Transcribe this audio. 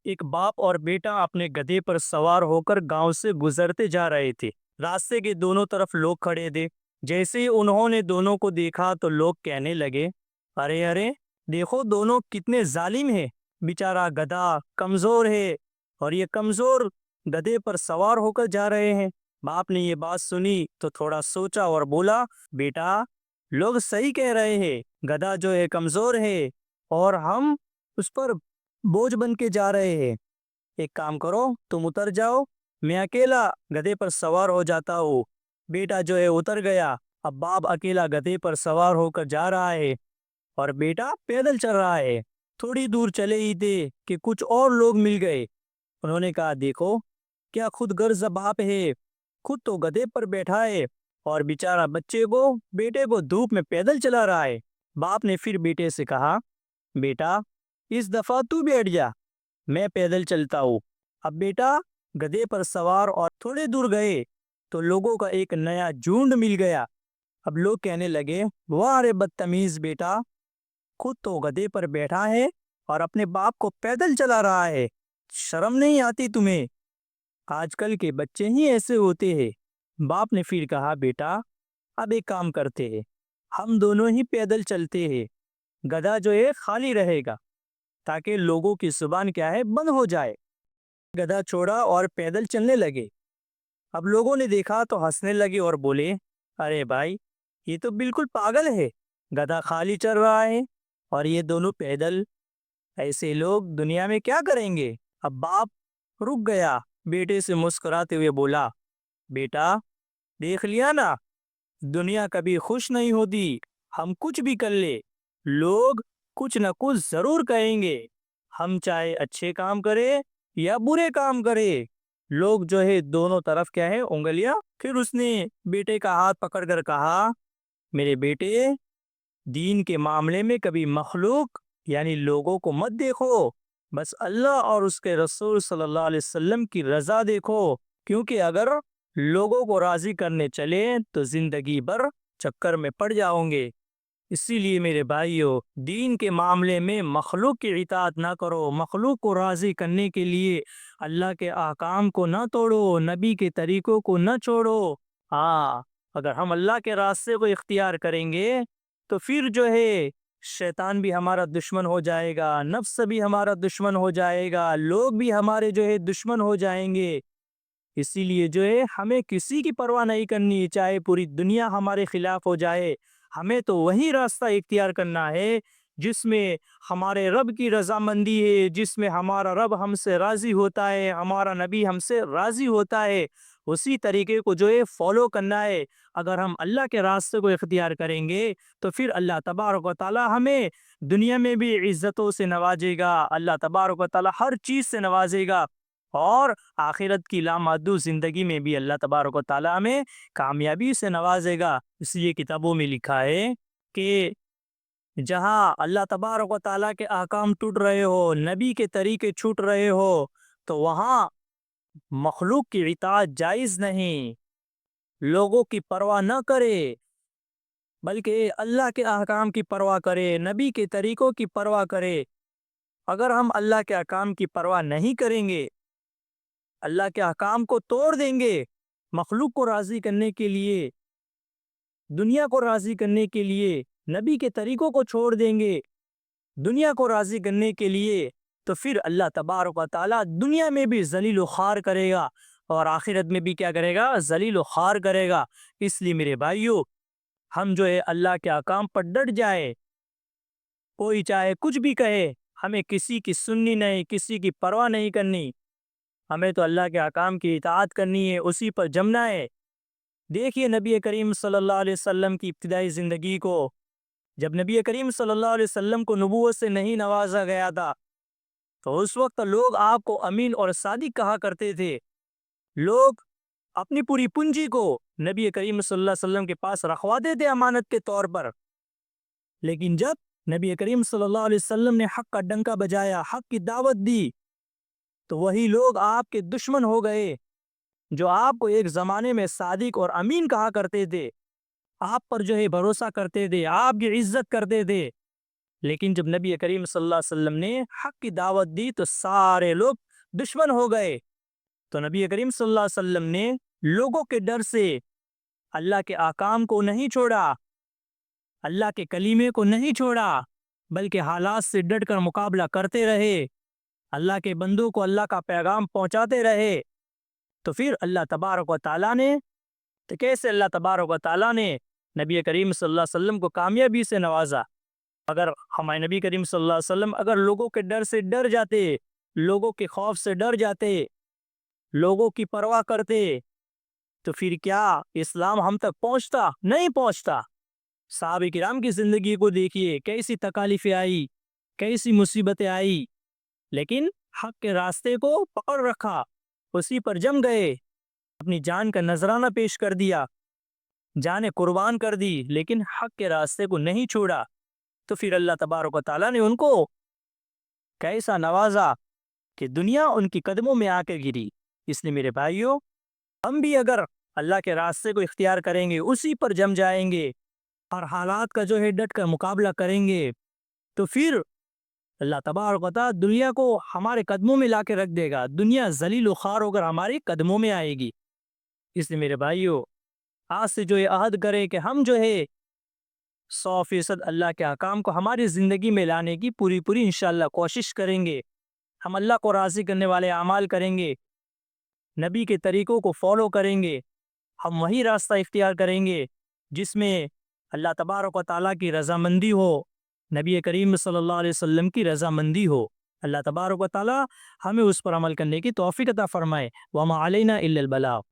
ایک باپ اور بیٹا اپنے گدھے پر سوار ہو کر گاؤں سے گزرتے جا رہے تھے۔ راستے کے دونوں طرف لوگ کھڑے تھے۔ جیسے ہی انہوں نے دونوں کو دیکھا تو لوگ کہنے لگے، ارے ارے، دیکھو دونوں کتنے ظالم ہیں، بیچارہ گدھا کمزور ہے اور یہ کمزور گدھے پر سوار ہو کر جا رہے ہیں۔ باپ نے یہ بات سنی تو تھوڑا سوچا اور بولا، بیٹا لوگ صحیح کہہ رہے ہیں، گدھا جو ہے کمزور ہے اور ہم اس پر بوجھ بن کے جا رہے ہیں۔ ایک کام کرو، تم اتر جاؤ، میں اکیلا گدھے پر سوار ہو جاتا ہوں۔ بیٹا جو ہے اتر گیا۔ اب باپ اکیلا گدھے پر سوار ہو کر جا رہا ہے اور بیٹا پیدل چل رہا ہے۔ تھوڑی دور چلے ہی تھے کہ کچھ اور لوگ مل گئے۔ انہوں نے کہا، دیکھو کیا خود غرض باپ ہے، خود تو گدھے پر بیٹھا ہے اور بیچارہ بیٹے کو دھوپ میں پیدل چلا رہا ہے۔ باپ نے پھر بیٹے سے کہا، بیٹا اس دفعہ تو بیٹھ جا، میں پیدل چلتا ہوں۔ اب بیٹا گدھے پر سوار اور تھوڑے دور گئے تو لوگوں کا ایک نیا جھنڈ مل گیا۔ اب لوگ کہنے لگے، واہ رے بدتمیز بیٹا، خود تو گدھے پر بیٹھا ہے اور اپنے باپ کو پیدل چلا رہا ہے، شرم نہیں آتی تمہیں؟ آج کل کے بچے ہی ایسے ہوتے ہیں۔ باپ نے پھر کہا، بیٹا اب ایک کام کرتے ہیں، ہم دونوں ہی پیدل چلتے ہیں، گدھا جو ہے خالی رہے گا تاکہ لوگوں کی زبان کیا ہے بند ہو جائے۔ گدھا چھوڑا اور پیدل چلنے لگے۔ اب لوگوں نے دیکھا تو ہنسنے لگے اور بولے، ارے بھائی یہ تو بالکل پاگل ہے، گدھا خالی چل رہا ہے اور یہ دونوں پیدل، ایسے لوگ دنیا میں کیا کریں گے؟ اب باپ رک گیا، بیٹے سے مسکراتے ہوئے بولا، بیٹا دیکھ لیا نا، دنیا کبھی خوش نہیں ہوتی، ہم کچھ بھی کر لے لوگ کچھ نہ کچھ ضرور کہیں گے، ہم چاہے اچھے کام کرے یا برے کام کرے، لوگ جو ہے دونوں طرف کیا ہے انگلیاں۔ پھر اس نے بیٹے کا ہاتھ پکڑ کر کہا، میرے بیٹے دین کے معاملے میں کبھی مخلوق یعنی لوگوں کو مت دیکھو، بس اللہ اور اس کے رسول صلی اللہ علیہ وسلم کی رضا دیکھو، کیونکہ اگر لوگوں کو راضی کرنے چلے تو زندگی بھر چکر میں پڑ جاؤں گے۔ اسی لیے میرے بھائیو، دین کے معاملے میں مخلوق کی اطاعت نہ کرو، مخلوق کو راضی کرنے کے لیے اللہ کے احکام کو نہ توڑو، نبی کے طریقوں کو نہ چھوڑو۔ ہاں، اگر ہم اللہ کے راستے کو اختیار کریں گے تو پھر جو ہے شیطان بھی ہمارا دشمن ہو جائے گا، نفس بھی ہمارا دشمن ہو جائے گا، لوگ بھی ہمارے جو ہے دشمن ہو جائیں گے۔ اسی لیے جو ہے ہمیں کسی کی پرواہ نہیں کرنی، چاہے پوری دنیا ہمارے خلاف ہو جائے، ہمیں تو وہی راستہ اختیار کرنا ہے جس میں ہمارے رب کی رضامندی ہے، جس میں ہمارا رب ہم سے راضی ہوتا ہے، ہمارا نبی ہم سے راضی ہوتا ہے، اسی طریقے کو جو ہے فالو کرنا ہے۔ اگر ہم اللہ کے راستے کو اختیار کریں گے تو پھر اللہ تبارک و تعالی ہمیں دنیا میں بھی عزتوں سے نوازے گا، اللہ تبارک و تعالی ہر چیز سے نوازے گا، اور آخرت کی لامحدود زندگی میں بھی اللہ تبارک و تعالی ہمیں کامیابی سے نوازے گا۔ اس لیے کتابوں میں لکھا ہے کہ جہاں اللہ تبارک و تعالیٰ کے احکام ٹوٹ رہے ہو، نبی کے طریقے چھوٹ رہے ہو، تو وہاں مخلوق کی اطاعت جائز نہیں، لوگوں کی پرواہ نہ کرے بلکہ اللہ کے احکام کی پرواہ کرے، نبی کے طریقوں کی پرواہ کرے۔ اگر ہم اللہ کے احکام کی پرواہ نہیں کریں گے، اللہ کے احکام کو توڑ دیں گے مخلوق کو راضی کرنے کے لیے، دنیا کو راضی کرنے کے لیے، نبی کے طریقوں کو چھوڑ دیں گے دنیا کو راضی کرنے کے لیے، تو پھر اللہ تبارک و تعالیٰ دنیا میں بھی ذلیل و خوار کرے گا اور آخرت میں بھی کیا کرے گا؟ ذلیل و خوار کرے گا۔ اس لیے میرے بھائیو، ہم جو ہے اللہ کے احکام پر ڈٹ جائے، کوئی چاہے کچھ بھی کہے، ہمیں کسی کی سننی نہیں، کسی کی پرواہ نہیں کرنی، ہمیں تو اللہ کے احکام کی اطاعت کرنی ہے، اسی پر جمنا ہے۔ دیکھیے نبی کریم صلی اللہ علیہ وسلم کی ابتدائی زندگی کو، جب نبی کریم صلی اللہ علیہ وسلم کو نبوت سے نہیں نوازا گیا تھا تو اس وقت لوگ آپ کو امین اور صادق کہا کرتے تھے، لوگ اپنی پوری پونجی کو نبی کریم صلی اللہ علیہ وسلم کے پاس رکھواتے تھے امانت کے طور پر، لیکن جب نبی کریم صلی اللہ علیہ وسلم نے حق کا ڈنکا بجایا، حق کی دعوت دی، تو وہی لوگ آپ کے دشمن ہو گئے جو آپ کو ایک زمانے میں صادق اور امین کہا کرتے تھے، آپ پر جو ہے بھروسہ کرتے تھے، آپ کی عزت کرتے تھے، لیکن جب نبی کریم صلی اللہ علیہ وسلم نے حق کی دعوت دی تو سارے لوگ دشمن ہو گئے. تو نبی کریم صلی اللہ علیہ وسلم نے لوگوں کے ڈر سے اللہ کے احکام کو نہیں چھوڑا، اللہ کے کلیمے کو نہیں چھوڑا، بلکہ حالات سے ڈٹ کر مقابلہ کرتے رہے، اللہ کے بندوں کو اللہ کا پیغام پہنچاتے رہے. تو پھر اللہ تبارک و تعالیٰ نے نبی کریم صلی اللہ علیہ وسلم کو کامیابی سے نوازا. اگر ہمارے نبی کریم صلی اللہ علیہ وسلم اگر لوگوں کے ڈر سے ڈر جاتے، لوگوں کے خوف سے ڈر جاتے، لوگوں کی پرواہ کرتے، تو پھر کیا اسلام ہم تک پہنچتا؟ نہیں پہنچتا. صحابہ کرام کی زندگی کو دیکھیے، کیسی تکالیفیں آئی، کیسی مصیبتیں آئی، لیکن حق کے راستے کو پکڑ رکھا، اسی پر جم گئے، اپنی جان کا نذرانہ پیش کر دیا، جانیں قربان کر دی، لیکن حق کے راستے کو نہیں چھوڑا. تو پھر اللہ تبارک و تعالیٰ نے ان کو کیسا نوازا کہ دنیا ان کی قدموں میں آ کے گری. اس لیے میرے بھائیوں، ہم بھی اگر اللہ کے راستے کو اختیار کریں گے، اسی پر جم جائیں گے اور حالات کا جو ہے ڈٹ کر مقابلہ کریں گے، تو پھر اللہ تبارک و تعالیٰ دنیا کو ہمارے قدموں میں لا کے رکھ دے گا. دنیا ذلیل و خوار ہو کر ہمارے قدموں میں آئے گی. اس لیے میرے بھائیوں، آج سے جو یہ عہد کرے کہ ہم جو ہے 100% اللہ کے احکام کو ہماری زندگی میں لانے کی پوری انشاءاللہ کوشش کریں گے. ہم اللہ کو راضی کرنے والے اعمال کریں گے، نبی کے طریقوں کو فالو کریں گے. ہم وہی راستہ اختیار کریں گے جس میں اللہ تبارک و تعالیٰ کی رضامندی ہو، نبی کریم صلی اللہ علیہ وسلم کی رضامندی ہو. اللہ تبارک و تعالیٰ ہمیں اس پر عمل کرنے کی توفیق عطا فرمائے. وما علینا الا البلاغ.